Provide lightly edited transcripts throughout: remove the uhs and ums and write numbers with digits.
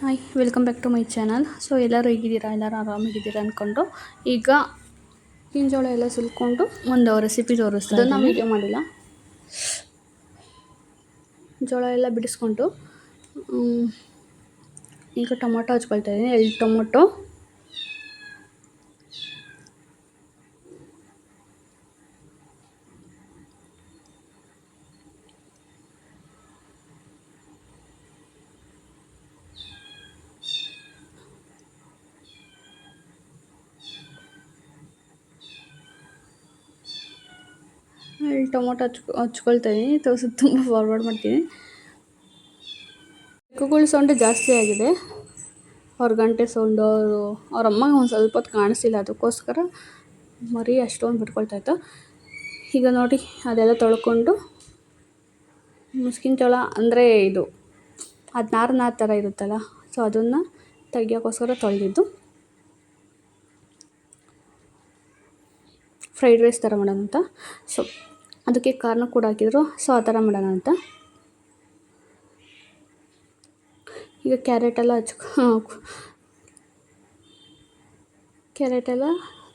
Hi welcome back to my channel. So ಎಲ್ಲರೂ ಹೇಗಿದ್ದೀರಾ? ಎಲ್ಲರೂ ಆರಾಮಾಗಿದ್ದೀರಾ ಅಂದ್ಕೊಂಡು ಈಗ ಕಿಂಜೋಳ ಎಲ್ಲ ಸುಲ್ಕೊಂಡು ಒಂದು ರೆಸಿಪಿ ತೋರಿಸ್ತಾ ಇದ್ದೀನಿ. ಅದನ್ನು ವೀಡಿಯೋ ಮಾಡಿಲ್ಲ. ಜೋಳ ಎಲ್ಲ ಬಿಡಿಸ್ಕೊಂಡು ಈಗ ಟೊಮೊಟೊ ಹಚ್ಕೊಳ್ತಾ ಇದ್ದೀನಿ. 2 ಟೊಮೊಟೊ, ಹಚ್ಕೊಳ್ತಾ ಇದ್ದೀನಿ. ತುಂಬ ಫಾರ್ವರ್ಡ್ ಮಾಡ್ತೀನಿ. ಬೆಕ್ಕುಗಳ ಸೌಂಡು ಜಾಸ್ತಿ ಆಗಿದೆ. ಅವ್ರ ಗಂಟೆ ಸೌಂಡು, ಅವ್ರ ಅಮ್ಮಗೆ ಒಂದು ಸ್ವಲ್ಪ ಹೊತ್ತು ಕಾಣಿಸ್ತಿಲ್ಲ, ಅದಕ್ಕೋಸ್ಕರ ಮರಿ ಅಷ್ಟೊಂದು ಬಿಟ್ಕೊಳ್ತಾಯಿತ್ತು. ಈಗ ನೋಡಿ ಅದೆಲ್ಲ ತೊಳ್ಕೊಂಡು ಮುಸ್ಕಿನ ಜೋಳ ಅಂದರೆ ಇದು ಅದು ನಾರು ಥರ ಇರುತ್ತಲ್ಲ, ಸೊ ಅದನ್ನು ತೆಗಿಯೋಕ್ಕೋಸ್ಕರ ತೊಳೆದಿದ್ದು. ಫ್ರೈಡ್ ರೈಸ್ ಥರ ಮಾಡೋಣ ಅಂತ. ಸೊ ಅದಕ್ಕೆ ಕಾರ್ನ ಕೂಡ ಹಾಕಿದ್ರು. ಸೊ ಆ ಥರ ಮಾಡೋಣ ಅಂತ. ಈಗ ಕ್ಯಾರೆಟ್ ಎಲ್ಲ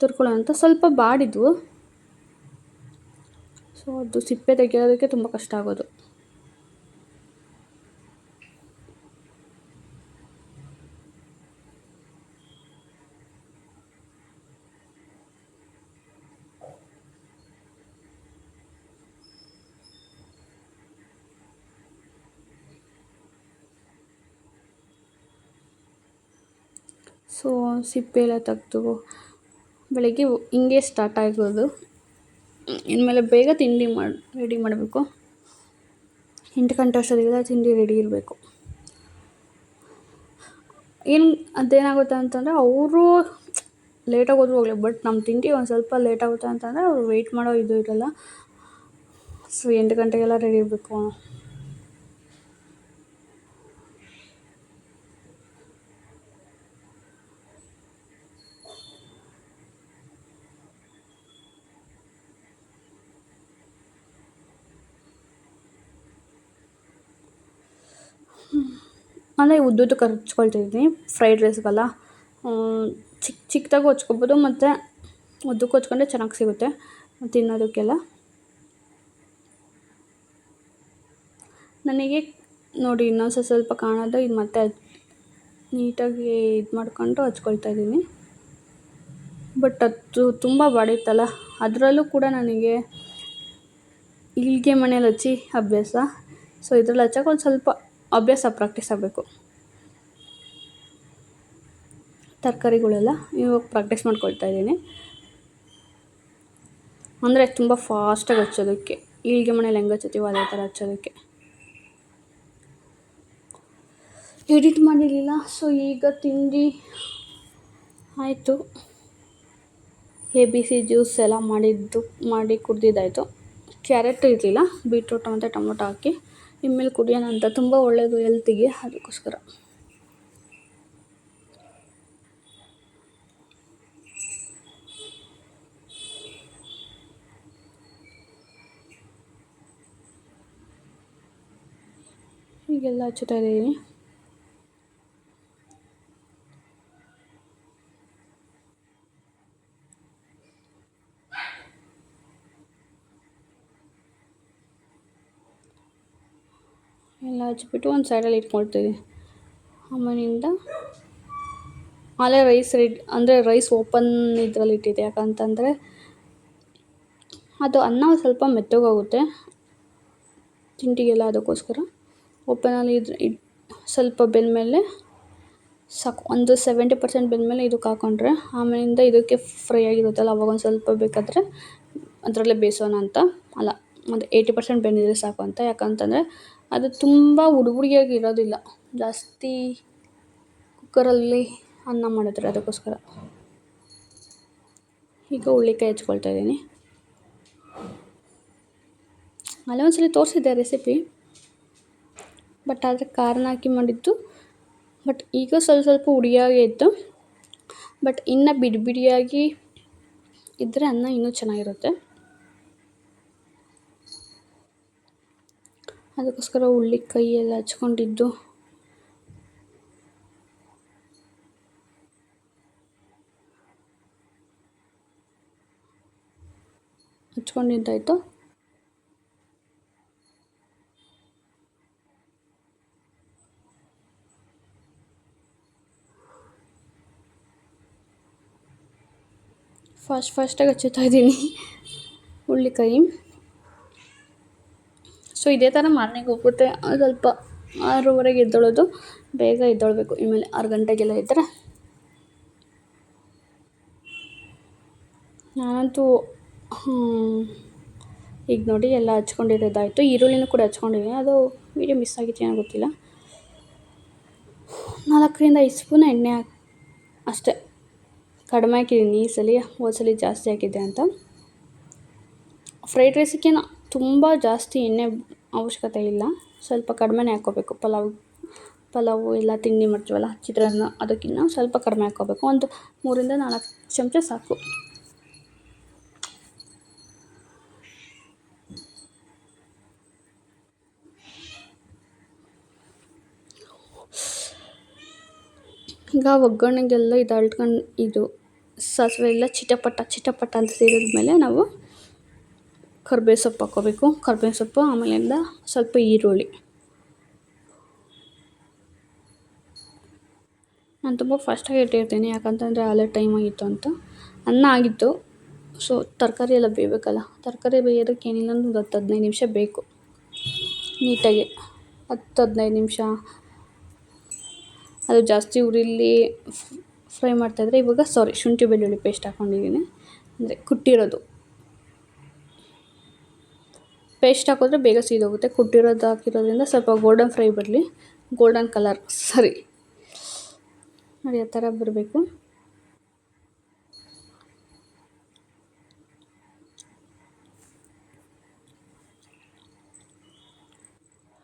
ತುರ್ಕೊಳ್ಳೋ ಅಂತ. ಸ್ವಲ್ಪ ಬಾಡಿದ್ವು, ಸೊ ಅದು ಸಿಪ್ಪೆ ತೆಗೆಯೋದಕ್ಕೆ ತುಂಬ ಕಷ್ಟ ಆಗೋದು. ಸೊ ಸಿಪ್ಪೆ ಎಲ್ಲ ತೆಗೆದು ಬೆಳಗ್ಗೆ ಹಿಂಗೆ ಸ್ಟಾರ್ಟ್ ಆಗೋದು. ಇನ್ಮೇಲೆ ಬೇಗ ತಿಂಡಿ ರೆಡಿ ಮಾಡಬೇಕು. 8 ಗಂಟೆ ಅಷ್ಟೊತ್ತಿಗೆಲ್ಲ ತಿಂಡಿ ರೆಡಿ ಇರಬೇಕು. ಅದೇನಾಗುತ್ತೆ ಅಂತಂದರೆ ಅವರು ಲೇಟಾಗಿ ಹೋದ್ರೂ ಹೋಗಲಿ, ಬಟ್ ನಮ್ಮ ತಿಂಡಿ ಒಂದು ಸ್ವಲ್ಪ ಲೇಟ್ ಆಗುತ್ತೆ ಅಂತಂದರೆ ಅವ್ರು ವೆಯ್ಟ್ ಮಾಡೋ ಇದು ಇರಲ್ಲ. ಸೊ 8 ಗಂಟೆಗೆಲ್ಲ ರೆಡಿ ಇರಬೇಕು. ಅಂದರೆ ಉದ್ದುದ್ದಕ್ಕೆ ಹಚ್ಕೊಳ್ತಿದ್ದೀನಿ ಫ್ರೈಡ್ ರೈಸ್ಗೆಲ್ಲ. ಚಿಕ್ಕದಾಗೂ ಹಚ್ಕೊಬೋದು, ಮತ್ತು ಉದ್ದಕ್ಕೂ ಹಚ್ಕೊಂಡ್ರೆ ಚೆನ್ನಾಗಿ ಸಿಗುತ್ತೆ ತಿನ್ನೋದಕ್ಕೆಲ್ಲ. ನನಗೆ ನೋಡಿ ಇನ್ನೊಂದು ಸ್ವಲ್ಪ ಕಾಣೋದು, ಇದು ಮತ್ತೆ ನೀಟಾಗಿ ಇದು ಮಾಡ್ಕೊಂಡು ಹಚ್ಕೊಳ್ತಾ ಇದ್ದೀನಿ. ಬಟ್ ಅದು ತುಂಬ ಬಾಡಿತ್ತಲ್ಲ, ಅದರಲ್ಲೂ ಕೂಡ ನನಗೆ ಈಳ್ಗೆ ಮನೇಲಿ ಹಚ್ಚಿ ಅಭ್ಯಾಸ. ಸೊ ಇದ್ರಲ್ಲಿ ಹಚ್ಚೋಕೆ ಒಂದು ಸ್ವಲ್ಪ ಅಭ್ಯಾಸ, ಪ್ರಾಕ್ಟೀಸ್ ಆಗಬೇಕು. ತರಕಾರಿಗಳೆಲ್ಲ ಇವಾಗ ಪ್ರಾಕ್ಟೀಸ್ ಮಾಡ್ಕೊಳ್ತಾ ಇದ್ದೀನಿ. ಅಂದರೆ ತುಂಬ ಫಾಸ್ಟಾಗಿ ಹಚ್ಚೋದಕ್ಕೆ, ಈಳ್ಗೆ ಮನೇಲಿ ಹೆಂಗೆ ಹಚ್ಚುತ್ತೀವೋ ಅದೇ ಥರ ಹಚ್ಚೋದಕ್ಕೆ. ಎಡಿಟ್ ಮಾಡಿರಲಿಲ್ಲ. ಸೊ ಈಗ ತಿಂಡಿ ಆಯಿತು. ABC ಜ್ಯೂಸ್ ಎಲ್ಲ ಮಾಡಿ ಕುಡ್ದಿದ್ದಾಯಿತು. ಕ್ಯಾರೆಟ್ ಇರಲಿಲ್ಲ, ಬೀಟ್ರೂಟ್ ಮತ್ತು ಟೊಮೊಟೊ ಹಾಕಿ ಇನ್ಮೇಲೆ ಕುಡಿಯೋಣ ಅಂತ. ತುಂಬ ಒಳ್ಳೆಯದು ಹೆಲ್ತಿಗೆ, ಅದಕ್ಕೋಸ್ಕರ. ಹೀಗೆಲ್ಲ ಹಚ್ಚುತ್ತಾ ಇದ್ದೀನಿ. ಎಲ್ಲ ಹಚ್ಬಿಟ್ಟು ಒಂದು ಸೈಡಲ್ಲಿ ಇಟ್ಕೊಳ್ತೀವಿ. ಆಮೇಲಿಂದ ಆಲೇ ರೈಸ್ ಅಂದರೆ ರೈಸ್ ಓಪನ್ ಇದರಲ್ಲಿ ಇಟ್ಟಿದ್ದೆ. ಯಾಕಂತಂದರೆ ಅದು ಅನ್ನ ಸ್ವಲ್ಪ ಮೆತ್ತಗೋಗುತ್ತೆ ತಿಂಡಿಗೆಲ್ಲ, ಅದಕ್ಕೋಸ್ಕರ ಓಪನಲ್ಲಿ ಸ್ವಲ್ಪ ಬೆಂದಮೇಲೆ ಸಾಕು. ಒಂದು 70% ಬೆಂದಮೇಲೆ ಇದಕ್ಕೆ ಹಾಕ್ಕೊಂಡ್ರೆ ಆಮೇಲಿಂದ ಇದಕ್ಕೆ ಫ್ರೈ ಆಗಿರುತ್ತಲ್ಲ, ಅವಾಗ ಒಂದು ಸ್ವಲ್ಪ ಬೇಕಾದರೆ ಅದರಲ್ಲೇ ಬೇಯಿಸೋಣ ಅಂತ. ಅಲ್ಲ, ಒಂದು 80% ಬೆಂದಿದ್ರೆ ಸಾಕು ಅಂತ. ಯಾಕಂತಂದರೆ ಅದು ತುಂಬ ಹುಡುಗಿಯಾಗಿ ಇರೋದಿಲ್ಲ, ಜಾಸ್ತಿ ಕುಕ್ಕರಲ್ಲಿ ಅನ್ನ ಮಾಡಿದ್ರೆ, ಅದಕ್ಕೋಸ್ಕರ. ಈಗ ಹುಳ್ಳಿಕಾಯಿ ಹೆಚ್ಕೊಳ್ತಾ ಇದ್ದೀನಿ. ಅಲ್ಲೇ ಒಂದ್ಸಲ ತೋರಿಸಿದ್ದೆ ರೆಸಿಪಿ, ಬಟ್ ಆದರೆ ಖಾರನ ಹಾಕಿ ಮಾಡಿದ್ದು. ಬಟ್ ಈಗ ಸ್ವಲ್ಪ ಹುಡಿಯಾಗೇ ಇತ್ತು. ಬಟ್ ಇನ್ನು ಬಿಡಿಯಾಗಿ ಇದ್ದರೆ ಅನ್ನ ಇನ್ನೂ ಚೆನ್ನಾಗಿರುತ್ತೆ. ಅದಕ್ಕೋಸ್ಕರ ಹುಳ್ಳಿಕಾಯಿ ಎಲ್ಲ ಹಚ್ಕೊಂಡಿದ್ದು. ಹಚ್ಕೊಂಡಿದ್ದಾಯಿತು. ಫಾಸ್ಟಾಗಿ ಹಚ್ಚುತ್ತಾ ಇದ್ದೀನಿ ಹುಳ್ಳಿಕಾಯಿ. ಸೊ ಇದೇ ಥರ ಮಾರ್ನಿಂಗ್ ಹೋಗುತ್ತೆ. ಸ್ವಲ್ಪ 6:30ಗೆ ಎದ್ದೇಳೋದು, ಬೇಗ ಎದ್ದೇಳಬೇಕು. ಇನ್ಮೇಲೆ 6 ಗಂಟೆಗೆಲ್ಲ ಇದ್ದರೆ ನಾನಂತೂ ಈಗ ನೋಡಿ ಎಲ್ಲ ಹಚ್ಕೊಂಡಿರೋದಾಯಿತು. ಈರುಳ್ಳಿನೂ ಕೂಡ ಹಚ್ಕೊಂಡಿದ್ದೀನಿ. ಅದು ವೀಡಿಯೋ ಮಿಸ್ ಆಗಿತ್ತು, ಏನೋ ಗೊತ್ತಿಲ್ಲ. 4-5 ಸ್ಪೂನ್ ಎಣ್ಣೆ ಅಷ್ಟೇ ಕಡಿಮೆ ಹಾಕಿದ್ದೀನಿ ಈ ಸಲ. ಹೋದ ಸಲ ಜಾಸ್ತಿ ಹಾಕಿದ್ದೆ ಅಂತ. ಫ್ರೈಡ್ ರೈಸಿಗೆ ತುಂಬ ಜಾಸ್ತಿ ಎಣ್ಣೆ ಅವಶ್ಯಕತೆ ಇಲ್ಲ, ಸ್ವಲ್ಪ ಕಡಿಮೆನೇ ಹಾಕ್ಕೋಬೇಕು. ಪಲಾವು ಎಲ್ಲ ತಿಂಡಿ ಮಾಡ್ತೀವಲ್ಲ, ಚಿತ್ರಾನ್ನ, ಅದಕ್ಕಿಂತ ಸ್ವಲ್ಪ ಕಡಿಮೆ ಹಾಕ್ಕೋಬೇಕು. ಒಂದು 3-4 ಚಮಚ ಸಾಕು. ಈಗ ಒಗ್ಗರಣೆಗೆಲ್ಲ ಇದು ಸಾಸಿವೆ ಎಲ್ಲ ಚಿಟಪಟ ಅಂತ ಸೇರಿದ್ಮೇಲೆ ನಾವು ಕರ್ಬೇವು ಸೊಪ್ಪು ಹಾಕ್ಕೋಬೇಕು. ಕರ್ಬೇವು ಸೊಪ್ಪು, ಆಮೇಲಿಂದ ಸ್ವಲ್ಪ ಈರುಳ್ಳಿ. ನಾನು ತುಂಬ ಫಾಸ್ಟಾಗಿ ಇಟ್ಟಿರ್ತೀನಿ, ಯಾಕಂತಂದರೆ ಅಲ್ಲೇ ಟೈಮ್ ಆಗಿತ್ತು ಅಂತ. ಅನ್ನ ಆಗಿತ್ತು, ಸೊ ತರಕಾರಿ ಎಲ್ಲ ಬೇಯಬೇಕಲ್ಲ. ತರಕಾರಿ ಬೇಯೋದಕ್ಕೆ ಏನಿಲ್ಲ ಅಂದ್ರೆ ಒಂದು 10-15 ನಿಮಿಷ ಬೇಕು ನೀಟಾಗಿ. 10-15 ನಿಮಿಷ. ಅದು ಜಾಸ್ತಿ ಉರಿಲಿ ಫ್ರೈ ಮಾಡ್ತಾಯಿದ್ರೆ. ಇವಾಗ ಶುಂಠಿ ಬೆಳ್ಳುಳ್ಳಿ ಪೇಸ್ಟ್ ಹಾಕ್ಕೊಂಡಿದ್ದೀನಿ, ಅಂದರೆ ಕುಟ್ಟಿರೋದು. ಪೇಸ್ಟ್ ಹಾಕಿದ್ರೆ ಬೇಗ ಸೀದೋಗುತ್ತೆ. ಕುಟ್ಟಿರೋದು ಹಾಕಿರೋದ್ರಿಂದ ಸ್ವಲ್ಪ ಗೋಲ್ಡನ್ ಕಲರ್ ನೋಡಿ ಆ ಥರ ಬರಬೇಕು.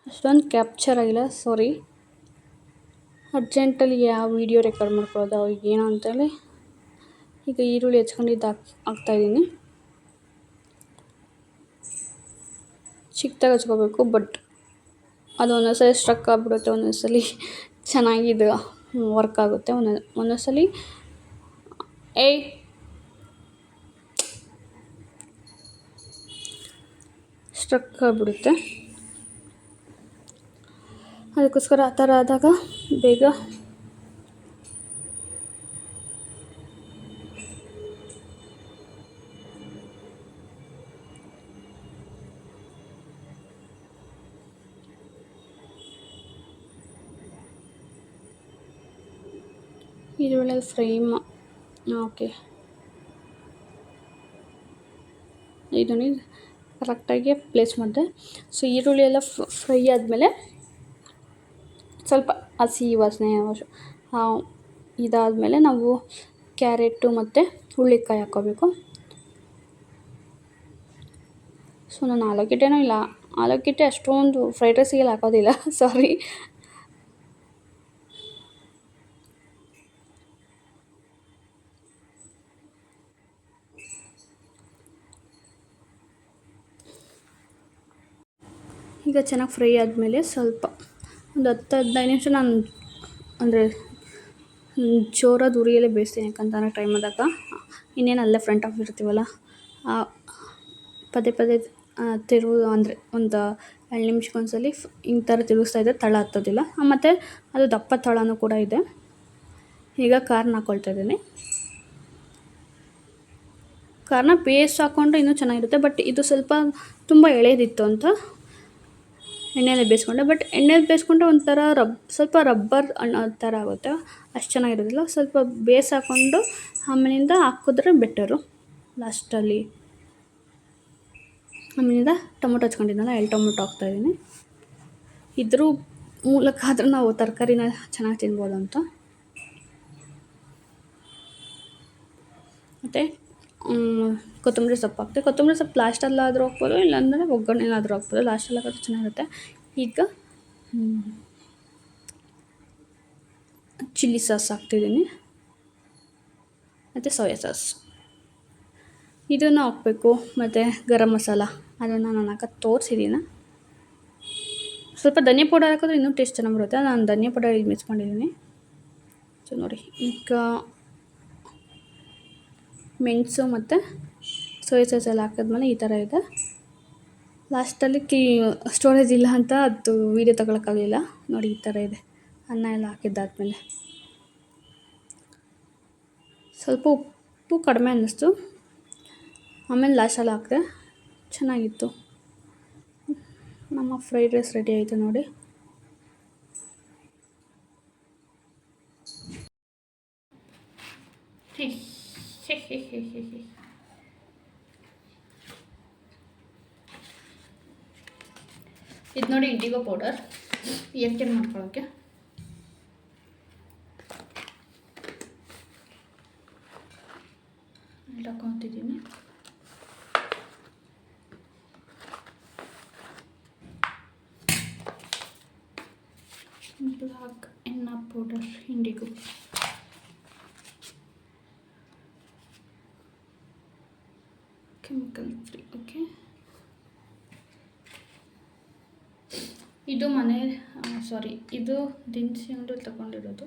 ಅಷ್ಟೊಂದು ಕ್ಯಾಪ್ಚರ್ ಆಗಿಲ್ಲ, ಸಾರಿ. ಅರ್ಜೆಂಟಲ್ಲಿ ಯಾವ ವೀಡಿಯೋ ರೆಕಾರ್ಡ್ ಮಾಡ್ಕೊಳ್ಳೋದು ಏನೋ ಅಂತೇಳಿ ಈಗ ಈರುಳ್ಳಿ ಹೆಚ್ಕೊಂಡಿದ್ದು ಹಾಕ್ತಾಯಿದ್ದೀನಿ. ಚಿಕ್ಕದಾಗಿ ಹಚ್ಕೋಬೇಕು, ಬಟ್ ಅದು ಒಂದೊಂದ್ಸಲಿ ಸ್ಟ್ರಕ್ ಆಗಿಬಿಡುತ್ತೆ, ಒಂದೊಂದ್ಸಲಿ ಚೆನ್ನಾಗಿದ್ದು ವರ್ಕ್ ಆಗುತ್ತೆ, ಒಂದೊಂದ್ಸಲಿ ಸ್ಟ್ರಕ್ ಆಗಿಬಿಡುತ್ತೆ. ಅದಕ್ಕೋಸ್ಕರ ಆ ಥರ ಆದಾಗ ಬೇಗ ಈರುಳ್ಳಿ ಓಕೆ, ಇದನ್ನು ಕರೆಕ್ಟಾಗಿ ಪ್ಲೇಸ್ ಮಾಡಿದೆ. ಸೊ ಈರುಳ್ಳಿ ಎಲ್ಲ ಫ್ರೈ ಆದಮೇಲೆ ಸ್ವಲ್ಪ ಹಸಿ ವಾಸನೆ ಇದಾದಮೇಲೆ ನಾವು ಕ್ಯಾರೆಟು ಮತ್ತು ಹುಳ್ಳಿಕಾಯಿ ಹಾಕ್ಕೋಬೇಕು. ಸೊ ನಾನು ಆಲೂಗಡ್ಡೆನೂ ಇಲ್ಲ, ಆಲೂಗಡ್ಡೆ ಅಷ್ಟೊಂದು ಫ್ರೈಡ್ ರೈಸಿಗೆಲ್ಲ ಹಾಕೋದಿಲ್ಲ, ಸಾರಿ. ಈಗ ಚೆನ್ನಾಗಿ ಫ್ರೈ ಆದಮೇಲೆ ಸ್ವಲ್ಪ ಒಂದು 10-15 ನಿಮಿಷ ನಾನು ಅಂದರೆ ಜೋರಾದ ಉರಿಯಲ್ಲೇ ಬೇಯಿಸ್ತೀನಿ. ಯಾಕಂತಂದರೆ ಟೈಮ್ ಆದಾಗ ಇನ್ನೇನು ಅಲ್ಲೇ ಫ್ರಂಟ್ ಆಫ್ ಇರ್ತೀವಲ್ಲ, ಪದೇ ಅಂದರೆ ಒಂದು 2 ನಿಮಿಷಕ್ಕೊಂದ್ಸಲಿ ಹಿಂಗೆ ಥರ ತಿರುಗಿಸ್ತಾ ಇದ್ದರೆ ತಳ ಹತ್ತೋದಿಲ್ಲ. ಮತ್ತು ಅದು ದಪ್ಪ ತಳನೂ ಕೂಡ ಇದೆ. ಈಗ ಕಾರ್ನ ಹಾಕ್ಕೊಳ್ತಾ ಇದ್ದೀನಿ. ಕಾರ್ನ ಪೇಸ್ಟ್ ಹಾಕ್ಕೊಂಡ್ರೆ ಇನ್ನೂ ಚೆನ್ನಾಗಿರುತ್ತೆ, ಬಟ್ ಇದು ಸ್ವಲ್ಪ ತುಂಬ ಎಳೆದಿತ್ತು ಅಂತ ಎಣ್ಣೆಯಲ್ಲಿ ಬೇಯಿಸ್ಕೊಂಡೆ. ಬಟ್ ಎಣ್ಣೆಲಿ ಬೇಯಿಸ್ಕೊಂಡ್ರೆ ಒಂಥರ ಸ್ವಲ್ಪ ರಬ್ಬರ್ ಅನ್ನೋ ಥರ ಆಗುತ್ತೆ, ಅಷ್ಟು ಚೆನ್ನಾಗಿರೋದಿಲ್ಲ. ಸ್ವಲ್ಪ ಹಾಕ್ಕೊಂಡು ಆಮೇಲಿಂದ ಹಾಕಿದ್ರೆ ಬೆಟರು ಲಾಸ್ಟಲ್ಲಿ. ಆಮೇಲಿಂದ ಟೊಮೊಟೊ ಹಚ್ಕೊಂಡಿದ್ದಲ್ಲ, 2 ಟೊಮೊಟೊ ಹಾಕ್ತಾಯಿದ್ದೀನಿ. ಇದ್ರ ಮೂಲಕ ಆದರೂ ನಾವು ತರಕಾರಿನ ಚೆನ್ನಾಗಿ ತಿನ್ಬೋದು ಅಂತ. ಮತ್ತು ಕೊತ್ತಂಬರಿ ಸೊಪ್ಪು ಹಾಕ್ತೆ. ಕೊತ್ತಂಬರಿ ಸೊಪ್ಪು ಲಾಸ್ಟಲ್ಲಾದರೂ ಹಾಕ್ಬೋದು, ಇಲ್ಲಾಂದರೆ ಒಗ್ಗರಣೆಲಾದರೂ ಹಾಕ್ಬೋದು. ಲಾಸ್ಟಲ್ಲಿ ಹಾಕಿದ್ರೆ ಚೆನ್ನಾಗಿರುತ್ತೆ. ಈಗ ಚಿಲ್ಲಿ ಸಾಸ್ ಹಾಕ್ತಿದ್ದೀನಿ, ಮತ್ತು ಸೋಯಾ ಸಾಸ್ ಇದನ್ನು ಹಾಕಬೇಕು. ಮತ್ತು ಗರಂ ಮಸಾಲ ಅದನ್ನು ನಾನು ಹಾಕೋದು ತೋರಿಸಿದ್ದೀನಿ. ಸ್ವಲ್ಪ ಧನಿಯಾ ಪೌಡರ್ ಹಾಕಿದ್ರೆ ಇನ್ನೂ ಟೇಸ್ಟ್ ಚೆನ್ನಾಗಿ ಬರುತ್ತೆ. ನಾನು ಧನಿಯಾ ಪೌಡರ್ ಈಗ ಮಿಕ್ಸ್ ಮಾಡಿದ್ದೀನಿ. ಸೊ ನೋಡಿ, ಈಗ ಮೆಣಸು ಮತ್ತು ಸೋಯಾ ಸಾಸ್ ಎಲ್ಲ ಹಾಕಿದ್ಮೇಲೆ ಈ ಥರ ಇದೆ. ಲಾಸ್ಟಲ್ಲಿ ಸ್ಟೋರೇಜ್ ಇಲ್ಲ ಅಂತ ಅದು ವೀಡಿಯೋ ತಗೊಳಕ್ಕಾಗಲಿಲ್ಲ. ನೋಡಿ ಈ ಥರ ಇದೆ ಅನ್ನ ಎಲ್ಲ ಹಾಕಿದ್ದಾದ್ಮೇಲೆ. ಸ್ವಲ್ಪ ಉಪ್ಪು ಕಡಿಮೆ ಅನ್ನಿಸ್ತು, ಆಮೇಲೆ ಲಾಸ್ಟಲ್ಲಿ ಹಾಕಿದೆ. ಚೆನ್ನಾಗಿತ್ತು. ನಮ್ಮ ಫ್ರೈಡ್ ರೈಸ್ ರೆಡಿ ಆಯಿತು ನೋಡಿ. ಇದು ನೋಡಿ ಇಂಡಿಗೋ ಪೌಡರ್ ಏರ್ಟೆಲ್ ಮಾಡ್ಕೊಳ್ಳೋಕ್ಕೆ. ಹಾಕೊತಿದ್ದೀನಿ. ಬ್ಲಾಕ್ ಎನ್ನ powder IndiGo. Chemical free. Okay, ಇದು ಇದು ದಿನಸಿ ಅಂಗಡಿಯಲ್ಲಿ ತಗೊಂಡಿರೋದು.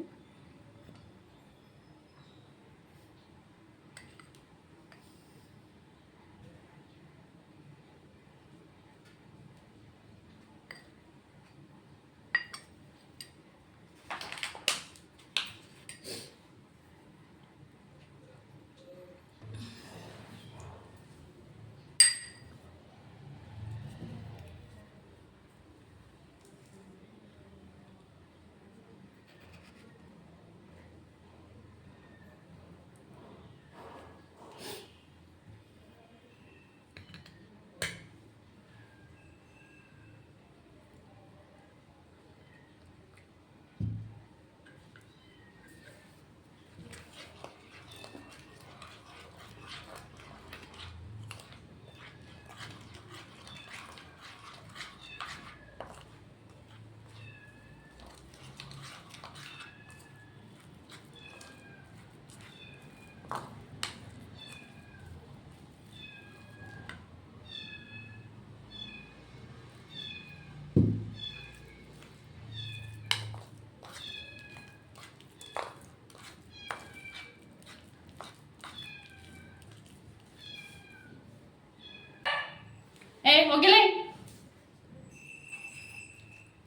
ಹೋಗಿಲ್ಲ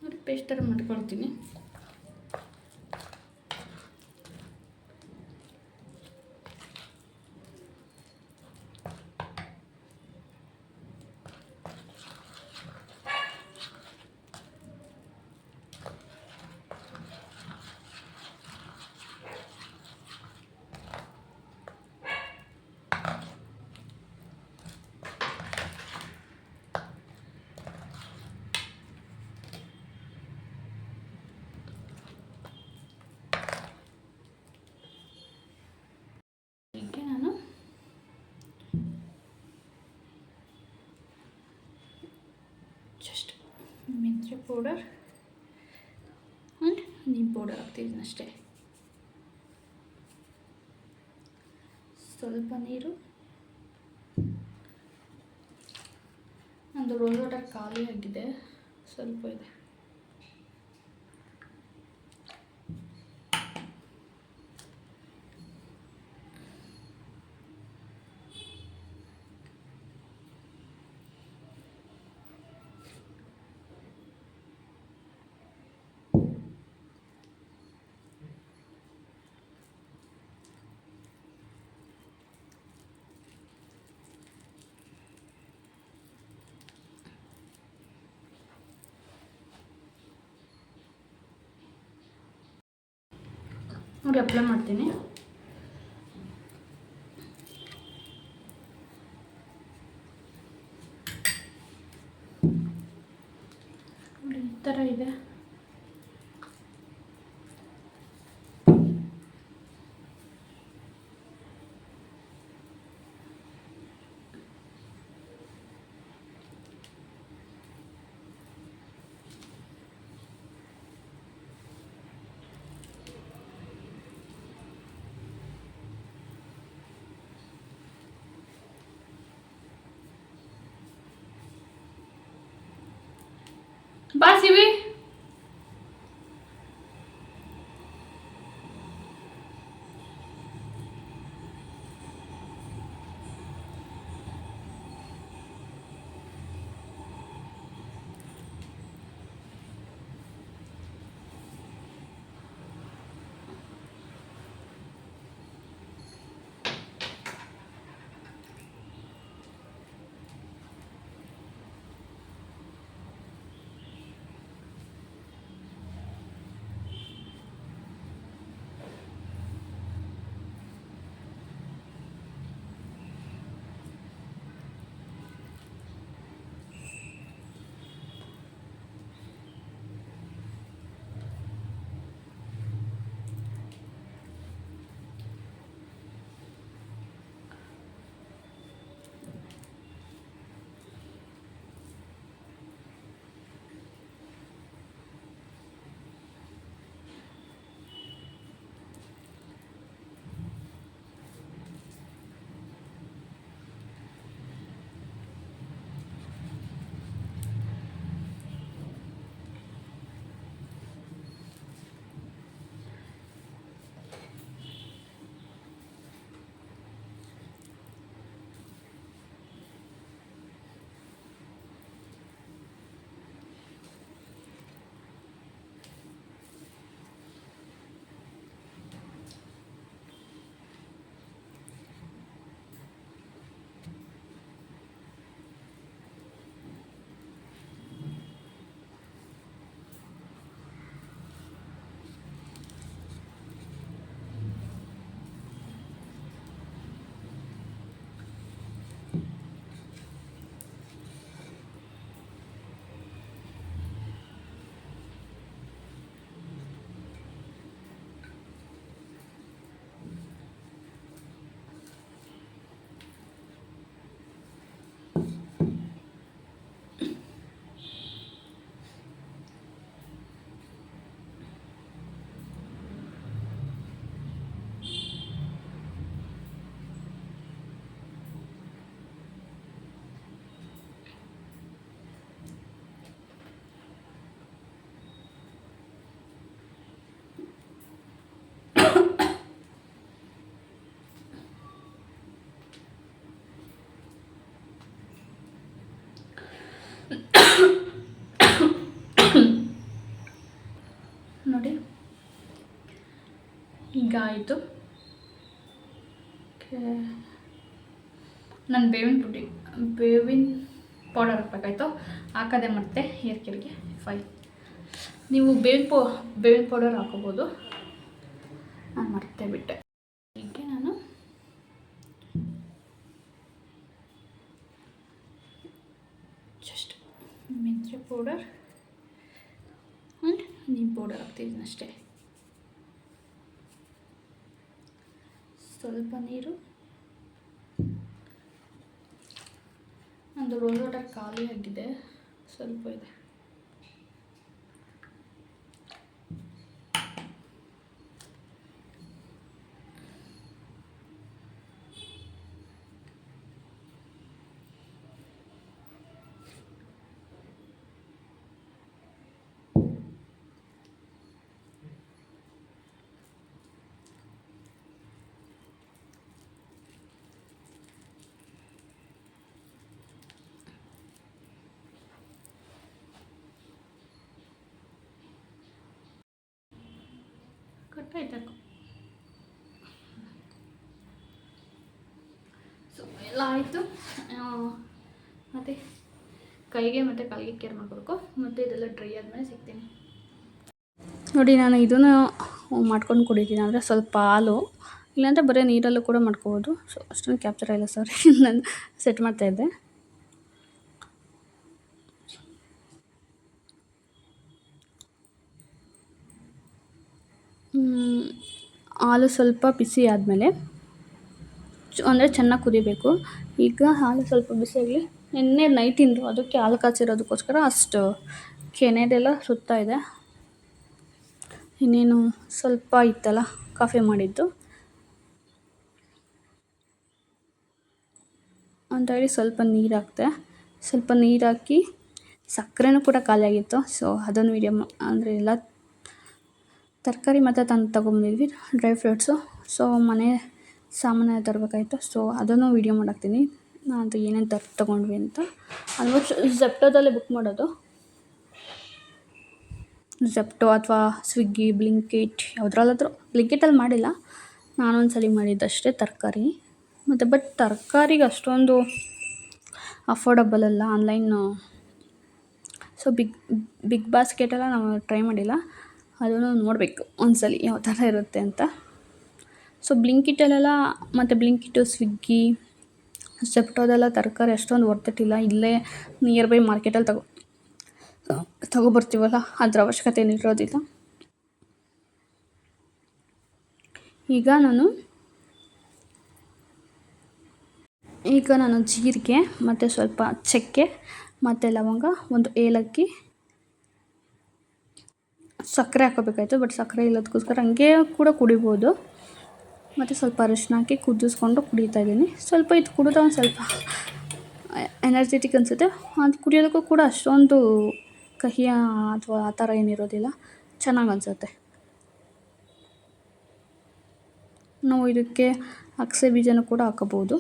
ನೋಡಿ, ಪೇಸ್ಟ್ ಥರ ಮಾಡ್ಕೊಳ್ತೀನಿ. ಜಸ್ಟ್ ಮೆಂತ್ಯ ಪೌಡರ್ ಆ್ಯಂಡ್ ನೀಮ್ ಪೌಡರ್ ಹಾಕ್ತಿದ್ದೀನಿ ಅಷ್ಟೇ. ಸ್ವಲ್ಪ ನೀರು. ನಂದು ರೋಸ್ ವಾಟರ್ ಖಾಲಿ ಆಗಿದೆ, ಸ್ವಲ್ಪ ಇದೆ. ನೋಡಿ ಅಪ್ಲೈ ಮಾಡ್ತೀನಿ. ನೋಡಿ ಈ ಥರ ಇದೆ. ಬಾ ಸಿವಿ. ಈಗ ಆಯಿತು. ನಾನು ಬೇವಿನ ಪೌಡರ್ ಹಾಕ್ಬೇಕಾಯ್ತು, ಹಾಕೋದೆ ಮತ್ತೆ ಹೇರ್ ಕೇರ್ಗೆ ನೀವು ಬೇವಿನ ಪೌಡರ್ ಹಾಕೋಬೋದು. ನಾನು ಮರ್ತೇ ಬಿಟ್ಟೆ. ಹೀಗೆ ನಾನು ಜಸ್ಟ್ ಮೆಂತ್ಯ ಪೌಡರ್ ಆ್ಯಂಡ್ ನೀಮ್ ಪೌಡರ್ ಹಾಕ್ತಿದ್ದೀನಿ ಅಷ್ಟೇ. ಸ್ವಲ್ಪ ನೀರು. ನಂದು ರೋಸ್ ವಾಟರ್ ಖಾಲಿ ಆಗಿದೆ, ಸ್ವಲ್ಪ ಇದೆ. ಕಟ್ಟಾಯ್ತಾಕು. ಸೊ ಎಲ್ಲ ಆಯಿತು. ಮತ್ತು ಕೈಗೆ ಮತ್ತು ಕಾಲಿಗೆ ಕೇರ್ ಮಾಡ್ಕೊಬೇಕು. ಮತ್ತು ಇದೆಲ್ಲ ಡ್ರೈ ಆದಮೇಲೆ ಸಿಗ್ತೀನಿ ನೋಡಿ. ನಾನು ಇದನ್ನು ಮಾಡ್ಕೊಂಡು ಕುಡಿತೀನಿ, ಅಂದರೆ ಸ್ವಲ್ಪ ಹಾಲು, ಇಲ್ಲಾಂದರೆ ಬರೀ ನೀರಲ್ಲೂ ಕೂಡ ಮಾಡ್ಕೋಬೋದು. ಸೊ ಅಷ್ಟೊಂದು ಕ್ಯಾಪ್ಚರ್ ಇಲ್ಲ, ಸಾರಿ. ನಾನು ಸೆಟ್ ಮಾಡ್ತಾಯಿದ್ದೆ. ಹಾಲು ಸ್ವಲ್ಪ ಬಿಸಿ ಆದಮೇಲೆ, ಅಂದರೆ ಚೆನ್ನಾಗಿ ಕುದಿಬೇಕು. ಈಗ ಹಾಲು ಸ್ವಲ್ಪ ಬಿಸಿಯಾಗಲಿ. ನಿನ್ನೆ ನೈಟಿಂದು ಅದಕ್ಕೆ ಹಾಲು ಕಾய்ಸಿರೋದಕ್ಕೋಸ್ಕರ ಅಷ್ಟು ಕೆನೆದೆಲ್ಲ ಸುತ್ತಾ ಇದೆ. ಇನ್ನೇನು ಸ್ವಲ್ಪ ಇತ್ತಲ್ಲ ಕಾಫಿ ಮಾಡಿದ್ದು ಅಂತೇಳಿ ಸ್ವಲ್ಪ ನೀರು ಹಾಕ್ದೆ. ಸ್ವಲ್ಪ ನೀರು ಹಾಕಿ ಸಕ್ಕರೆನೂ ಕೂಡ ಖಾಲಿಯಾಗಿತ್ತು. ಸೊ ಅದನ್ನು ವೀಡಿಯೋ ಅಂದರೆ ಎಲ್ಲ ತರಕಾರಿ ಮತ್ತು ತೊಗೊಂಬಂದಿದ್ವಿ, ಡ್ರೈ ಫ್ರೂಟ್ಸು. ಸೊ ಮನೆ ಸಾಮಾನು ತರಬೇಕಾಯ್ತು. ಸೊ ಅದನ್ನು ವೀಡಿಯೋ ಮಾಡಾಕ್ತೀನಿ, ಅದು ಏನೇನು ತೊಗೊಂಡ್ವಿ ಅಂತ. ಆಲ್ಮೋಸ್ಟ್ ಝೆಪ್ಟೋದಲ್ಲೇ ಬುಕ್ ಮಾಡೋದು, ಝೆಪ್ಟೋ ಅಥವಾ ಸ್ವಿಗ್ಗಿ, ಬ್ಲಿಂಕಿಟ್, ಯಾವುದ್ರಲ್ಲಾದರೂ. ಬ್ಲಿಂಕಿಟಲ್ಲಿ ಮಾಡಿಲ್ಲ, ನಾನೊಂದು ಸಲ ಮಾಡಿದ್ದಷ್ಟೇ ತರಕಾರಿ. ಮತ್ತು ಬಟ್ ತರಕಾರಿಗೆ ಅಷ್ಟೊಂದು ಅಫೋರ್ಡಬಲ್ ಅಲ್ಲ ಆನ್ಲೈನು. ಸೊ ಬಿಗ್ ಬಾಸ್ಕೆಟೆಲ್ಲ ನಾವು ಟ್ರೈ ಮಾಡಿಲ್ಲ, ಅದನ್ನು ನೋಡಬೇಕು ಒಂದ್ಸಲ ಯಾವ ಥರ ಇರುತ್ತೆ ಅಂತ. ಸೊ ಬ್ಲಿಂಕಿಟಲ್ಲೆಲ್ಲ, ಮತ್ತು ಬ್ಲಿಂಕಿಟು, ಸ್ವಿಗ್ಗಿ, ಝೆಪ್ಟೋದೆಲ್ಲ ತರಕಾರಿ ಅಷ್ಟೊಂದು ವರ್ತಿಟ್ಟಿಲ್ಲ. ಇಲ್ಲೇ ನಿಯರ್ ಬೈ ಮಾರ್ಕೆಟಲ್ಲಿ ತಗೊಬರ್ತೀವಲ್ಲ, ಅದ್ರ ಅವಶ್ಯಕತೆ ಏನಿರೋದಿಲ್ಲ. ಈಗ ನಾನು ಜೀರಿಗೆ ಮತ್ತು ಸ್ವಲ್ಪ ಚಕ್ಕೆ ಮತ್ತು ಲವಂಗ, ಒಂದು ಏಲಕ್ಕಿ, ಸಕ್ಕರೆ ಹಾಕೋಬೇಕಾಯ್ತು. ಬಟ್ ಸಕ್ಕರೆ ಇಲ್ಲದಕ್ಕೋಸ್ಕರ ಹಂಗೆ ಕೂಡ ಕುಡಿಬೋದು. ಮತ್ತು ಸ್ವಲ್ಪ ಅರಿಶಿನ ಹಾಕಿ ಕುದಿಸ್ಕೊಂಡು ಕುಡಿತಾಯಿದ್ದೀನಿ. ಸ್ವಲ್ಪ ಇದು ಕುಡಿದ ಒಂದು ಸ್ವಲ್ಪ ಎನರ್ಜೆಟಿಕ್ ಅನಿಸುತ್ತೆ. ಅದು ಕುಡಿಯೋದಕ್ಕೂ ಕೂಡ ಅಷ್ಟೊಂದು ಕಹಿ ಅಥವಾ ಆ ಥರ ಏನಿರೋದಿಲ್ಲ, ಚೆನ್ನಾಗಿ ಅನಿಸುತ್ತೆ. ನಾವು ಇದಕ್ಕೆ ಅಗಸೆ ಬೀಜನೂ ಕೂಡ ಹಾಕೋಬೋದು.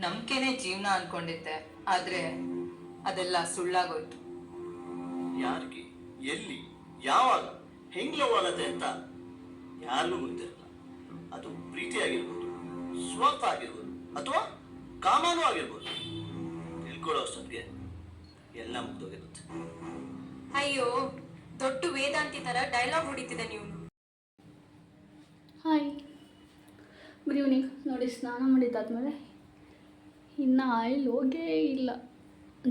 ನಂಬಿಕೆನೇ ಜೀವನ ಅನ್ಕೊಂಡಿದ್ದೆ, ಆದ್ರೆ ಅದೆಲ್ಲ ಸುಳ್ಳಾಗೋಯ್ತು. ಯಾರಿಗೆ, ಎಲ್ಲಿ, ಯಾವಾಗ, ಹೆಂಗ್ ಲವ್ ಆಗತ್ತೆ ಅಂತ ಯಾರಿಗೂ ಗೊತ್ತಿರಲ್ಲ. ಅದು ಪ್ರೀತಿ ಆಗಿರ್ಬೋದು, ಸ್ವಾರ್ಥ ಆಗಿರ್ಬೋದು, ಅಥವಾ ಕಾಮಾನು ಆಗಿರ್ಬೋದು. ತಿಳ್ಕೊಳ್ಳೋ ಅಷ್ಟೊತ್ತಿಗೆ ಎಲ್ಲ ಮುಗ್ದೋಗಿರುತ್ತೆ. ಅಯ್ಯೋ, ದೊಡ್ಡ ವೇದಾಂತಿ ತರ ಡೈಲಾಗ್ ಹೊಡಿತಿದೆ ನೀವು. Hi, good evening. ನೋಡಿ, ಸ್ನಾನ ಮಾಡಿದ್ದಾದ್ಮೇಲೆ ಇನ್ನು ಆಯಿಲ್ ಹೋಗೇ ಇಲ್ಲ,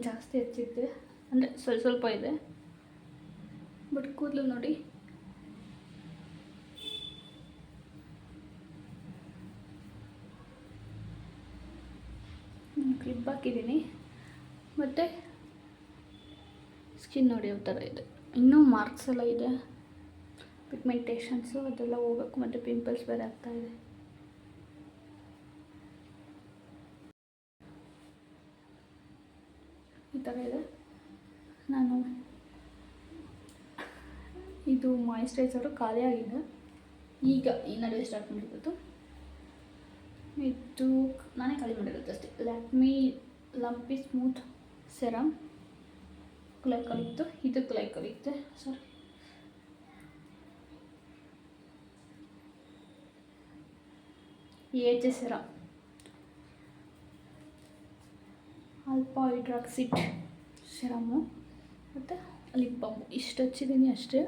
ಜಾಸ್ತಿ ಹೆಚ್ಚಿದ್ದೆ, ಅಂದರೆ ಸ್ವಲ್ಪ ಇದೆ. ಬಟ್ ಕೂದಲು ನೋಡಿ, ಕ್ಲಿಪ್ ಹಾಕಿದ್ದೀನಿ. ಮತ್ತು ಸ್ಕಿನ್ ನೋಡಿ ಯಾವ ಥರ ಇದೆ. ಇನ್ನೂ ಮಾರ್ಕ್ಸ್ ಎಲ್ಲ ಇದೆ, ಪಿಗ್ಮೆಂಟೇಷನ್ಸು ಅದೆಲ್ಲ ಹೋಗಬೇಕು, ಮತ್ತು ಪಿಂಪಲ್ಸ್ ಬೇರೆ ಆಗ್ತಾಯಿದೆ. ಈ ಥರ ಇದೆ. ನಾನು ಇದು ಮಾಯಿಶ್ಚರೈಸರು ಖಾಲಿ ಆಗಿದೆ, ಈಗ ಈ ನಡುವೆ ಸ್ಟಾರ್ಟ್ ಮಾಡಿರೋದು. ಇದು ನಾನೇ ಖಾಲಿ ಮಾಡಿರೋದು ಅಷ್ಟೇ. Lakme lumpy smooth serum glycol ಇತ್ತು, ಇದು ಗ್ಲೈಕಾಲ್ ಇತ್ತು, ಸಾರಿ ಏಜ್ ಸೆರಮ್ ಆಲ್ಫಾ ಹೈಡ್ರಾಕ್ಸಿಡ್ ಸೆರಮು ಮತ್ತು ಲಿಪ್ ಬಾಮ್. ಇಷ್ಟು ಹಚ್ಚಿದ್ದೀನಿ ಅಷ್ಟೇ,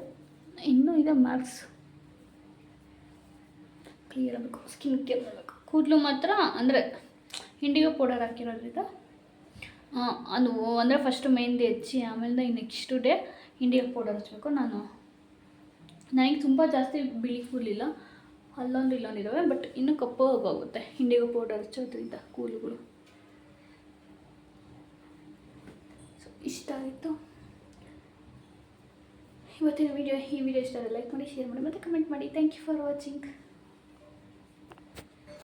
ಇನ್ನೂ ಇದೆ ಮಾರ್ಕ್ಸ್. ಕ್ಲಿಯರ್ ಆಗಬೇಕು, ಸ್ಕಿನ್ ಕೇರ್ ಮಾಡಬೇಕು. ಕೂದಲು ಮಾತ್ರ ಅಂದರೆ ಇಂಡಿಗೋ ಪೌಡರ್ ಹಾಕಿರೋದ್ರಿಂದ ಅದು ಅಂದರೆ ಫಸ್ಟು ಮೆಹಂದಿ ಹಚ್ಚಿ ಆಮೇಲೆ ನೆಕ್ಸ್ಟ್ ಡೇ ಇಂಡಿಗೋ ಪೌಡರ್ ಹಚ್ಚಬೇಕು. ನನಗೆ ತುಂಬ ಜಾಸ್ತಿ ಬಿಳಿ ಕೂದಲಿಲ್ಲ, ಅಲ್ಲೊಂದು ಇಲ್ಲೊಂದಿದ್ದಾವೆ, ಬಟ್ ಇನ್ನೂ ಕಪ್ಪು ಹೋಗುತ್ತೆ ಇಂಡಿಗೋ ಪೌಡರ್ ಹಚ್ಚೋದ್ರಿಂದ ಕೂದಲುಗಳು. ಸೊ ಇಷ್ಟ ಆಯಿತು ಇವತ್ತಿನ ವಿಡಿಯೋ. ಈ ವಿಡಿಯೋ ಇಷ್ಟ ಆದರೆ ಲೈಕ್ ಮಾಡಿ, ಶೇರ್ ಮಾಡಿ ಮತ್ತು ಕಮೆಂಟ್ ಮಾಡಿ. Thank you for watching.